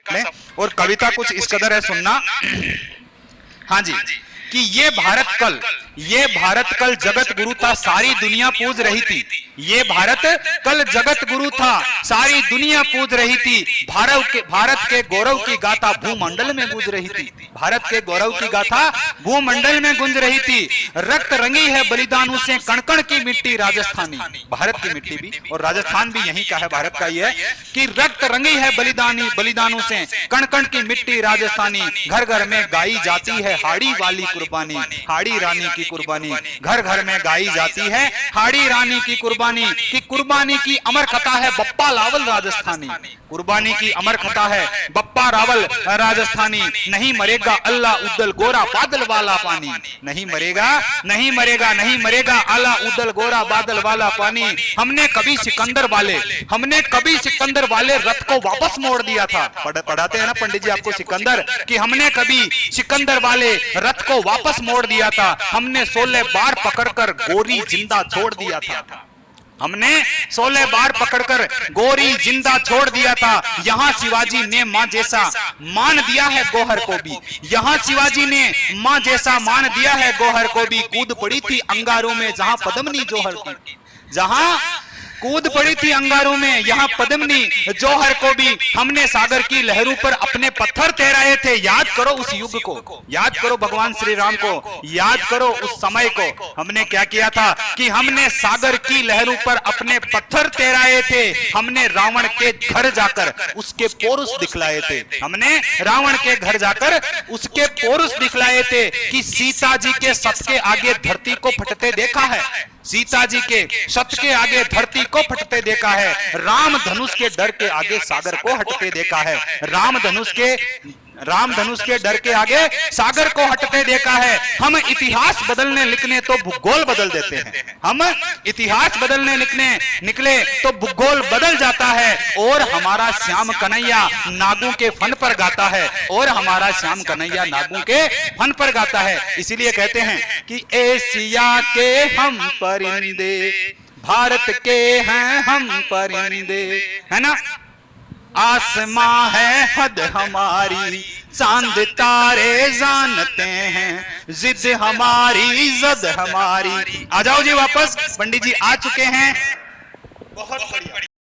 में। और कविता कुछ इस कदर है, सुनना। हाँ जी, कि ये भारत कल जगत गुरु था, सारी दुनिया पूज रही थी। ये भारत कल जगत गुरु था, सारी दुनिया पूज रही थी। भारत के गौरव की गाथा भूमंडल में गूंज रही थी। भारत के गौरव की गाथा भूमंडल में गूंज रही थी। रक्त रंगी है बलिदानों से कण-कण की मिट्टी राजस्थानी। भारत की मिट्टी भी और राजस्थान भी यहीं का है, भारत का ही है, कि रक्त रंगी है बलिदानों से कण-कण की मिट्टी राजस्थानी। घर घर में गाई जाती है हाड़ी वाली कुर्बानी, हाड़ी रानी की कुर्बानी। घर घर में गाई जाती है हाड़ी रानी की कुर्बानी, कि कुर्बानी की अमर कथा है बप्पा रावल राजस्थानी। कुर्बानी की अमर कथा है बप्पा रावल राजस्थानी। नहीं मरेगा अल्लाह उद्दल गोरा बादल वाला पानी, नहीं मरेगा, नहीं मरेगा, नहीं मरेगा अल्लाह उद्दल गोरा बादल वाला पानी। हमने कभी सिकंदर वाले रथ को वापस मोड़ दिया था। पढ़ाते हैं ना पंडित जी आपको सिकंदर, कि हमने कभी सिकंदर वाले रथ को वापस मोड़ दिया था। हमने 16 बार पकड़कर गोरी जिंदा छोड़ दिया था। हमने 16 बार पकड़कर गोरी जिंदा छोड़ दिया था। यहां शिवाजी ने मां जैसा मान दिया है गौहर को भी। यहां शिवाजी ने मां जैसा मान दिया है गौहर को भी। कूद पड़ी थी अंगारों में जहां पद्मनी जौहर की, जहां कूद पड़ी थी अंगारों में यहाँ पद्मनी जौहर को भी। हमने सागर की लहरों पर अपने पत्थर तैराए थे। याद करो उस युग को, याद करो भगवान श्री राम को, याद करो उस समय को। हमने क्या किया था कि हमने सागर की लहरों पर अपने पत्थर तैराए थे। हमने रावण के घर जाकर उसके पौरुष दिखलाए थे। हमने रावण के घर जाकर उसके पौरुष दिखलाए थे, कि सीता जी के सत के आगे धरती को फटते देखा है। सीता जी के सत के आगे धरती को फटते देखा है। राम धनुष के डर के आगे सागर को हटते देखा है। राम धनुष के डर के आगे सागर को हटते देखा है। हम इतिहास बदलने लिखने तो भूगोल बदल देते हैं। हम इतिहास बदलने लिखने निकले तो भूगोल बदल जाता है। और हमारा श्याम कन्हैया नागों के फन पर गाता है, और हमारा श्याम कन्हैया नागों के फन पर गाता है। इसीलिए कहते हैं कि एशिया के हम परिंदे, भारत के हैं हम परिंदे, है ना। आसमां है हद हमारी, चांद तारे जानते हैं, जिद हमारी जद हमारी। आ जाओ जी वापस, पंडित जी आ चुके हैं। बहुत बढ़िया।